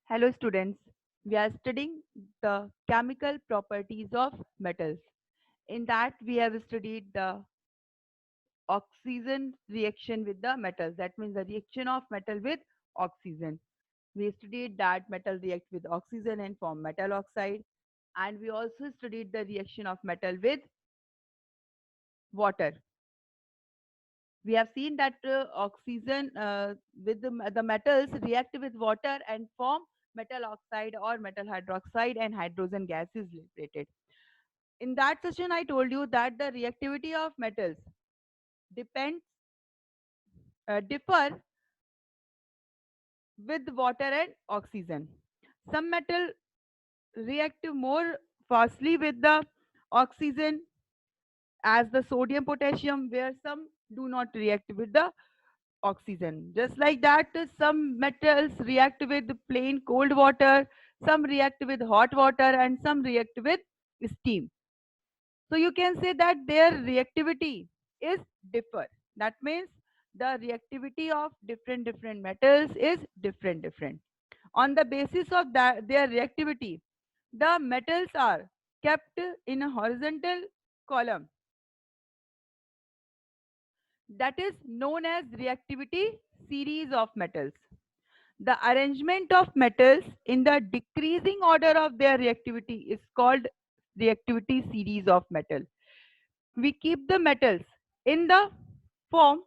Hello students, we are studying the chemical properties of metals. In that we have studied the oxygen reaction with the metals. That means the reaction of metal with oxygen. We studied that metal react with oxygen and form metal oxide. And we also studied the reaction of metal with water. We have seen that oxygen with the metals react with water and form metal oxide or metal hydroxide, and hydrogen gas is liberated. In that session I told you that the reactivity of metals depends differ with water and oxygen. Some metal react more fastly with the oxygen as the sodium potassium, where some do not react with the oxygen. Just like that, some metals react with plain cold water, some react with hot water, and some react with steam. So you can say that their reactivity is differ. That means the reactivity of different metals is different. On the basis of that their reactivity, the metals are kept in a horizontal column that is known as reactivity series of metals. The arrangement of metals in the decreasing order of their reactivity is called reactivity series of metal. We keep the metals in the form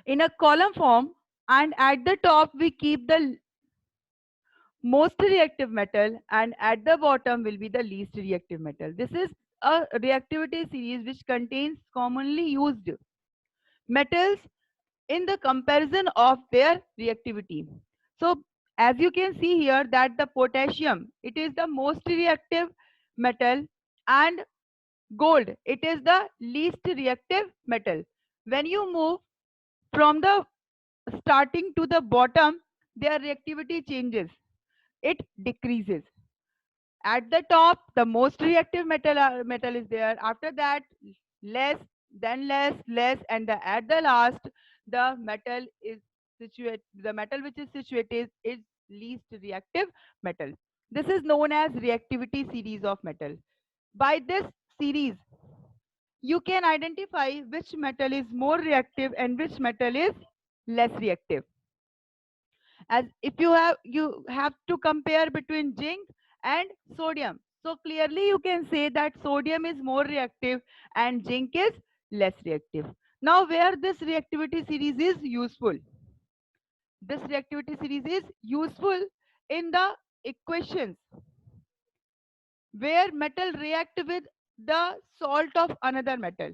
in a column form, and at the top we keep the most reactive metal, and at the bottom will be the least reactive metal. This is a reactivity series which contains commonly used metals in the comparison of their reactivity. So as you can see here that the potassium, it is the most reactive metal, and gold, it is the least reactive metal. When you move from the starting to the bottom, their reactivity changes, it decreases. At the top the most reactive metal is there, after that less, then less, and at the last the metal is situate the metal which is situated is least reactive metal. This is known as reactivity series of metal. By this series you can identify which metal is more reactive and which metal is less reactive. As if you have to compare between zinc and sodium, so clearly you can say that sodium is more reactive and zinc is less reactive. Now where this reactivity series is useful, this reactivity series is useful in the equations where metal react with the salt of another metal.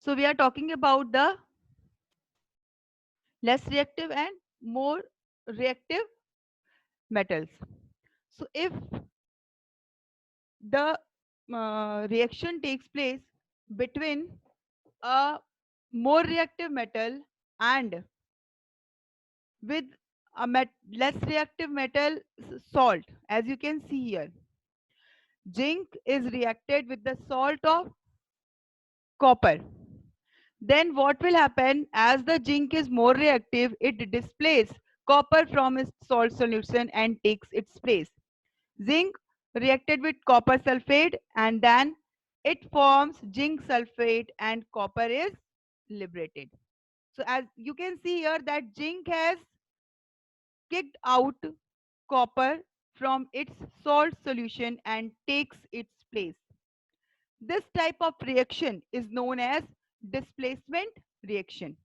So we are talking about the less reactive and more reactive metals. So if the reaction takes place between a more reactive metal and with a less reactive metal salt. As you can see here, zinc is reacted with the salt of copper. Then what will happen, as the zinc is more reactive, it displaces copper from its salt solution and takes its place. Zinc reacted with copper sulfate, and then it forms zinc sulfate and copper is liberated. So as you can see here that zinc has kicked out copper from its salt solution and takes its place. This type of reaction is known as displacement reaction.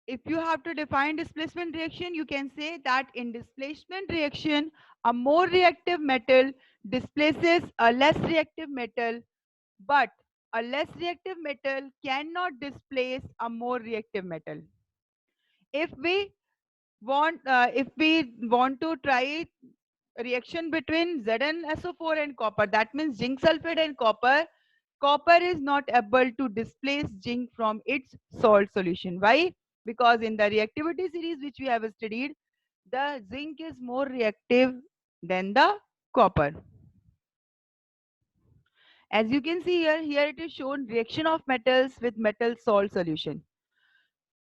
If you have to define displacement reaction, you can say that in displacement reaction, a more reactive metal displaces a less reactive metal, but a less reactive metal cannot displace a more reactive metal. If we want to try reaction between ZnSO4 and copper, that means zinc sulfate and copper, copper is not able to displace zinc from its salt solution. Why? Because in the reactivity series which we have studied, the zinc is more reactive than the copper. As you can see here it is shown reaction of metals with metal salt solution.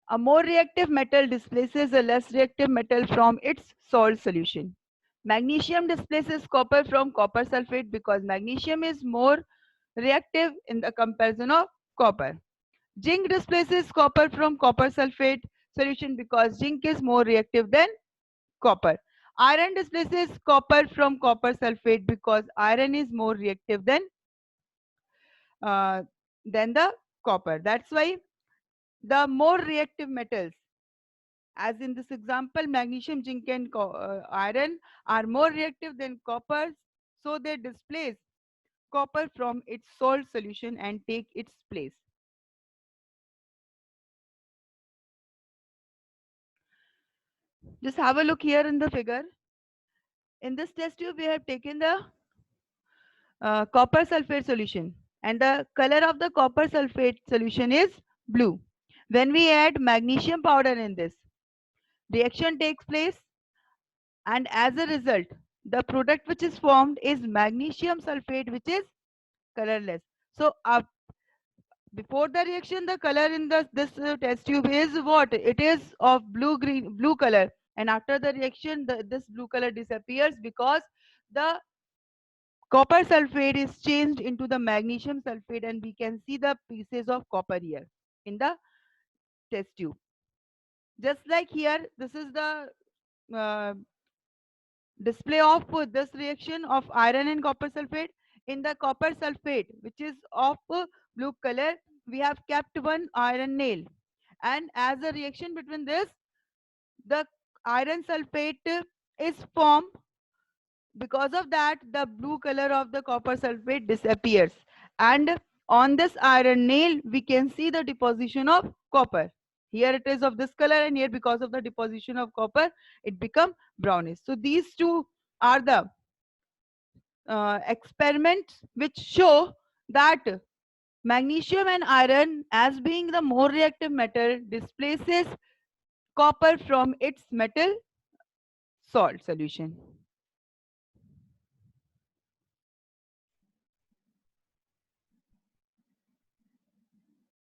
A more reactive metal displaces a less reactive metal from its salt solution. Magnesium displaces copper from copper sulfate because magnesium is more reactive in the comparison of copper. Zinc displaces copper from copper sulfate solution because zinc is more reactive than copper. Iron displaces copper from copper sulfate because iron is more reactive uh, than the copper. That's why the more reactive metals, as in this example, magnesium, zinc, and iron, are more reactive than copper, so they displace copper from its salt solution and take its place. Just have a look here in the figure. In this test tube, we have taken the copper sulfate solution, and the color of the copper sulfate solution is blue. When we add magnesium powder in this, reaction takes place, and as a result, the product which is formed is magnesium sulfate, which is colorless. So before the reaction, the color in this test tube is what? It is of blue color, and after the reaction, this blue color disappears because the copper sulfate is changed into the magnesium sulfate, and we can see the pieces of copper here in the test tube. Just like here, this is the uh, display of this reaction of iron and copper sulfate. In the copper sulfate, which is of blue color, we have kept one iron nail, and as a reaction between this, the iron sulfate is formed. Because of that, the blue color of the copper sulfate disappears, and on this iron nail we can see the deposition of copper. Here it is of this color, and here because of the deposition of copper it become brownish. So these two are the experiments which show that magnesium and iron, as being the more reactive metal, displaces copper from its metal salt solution.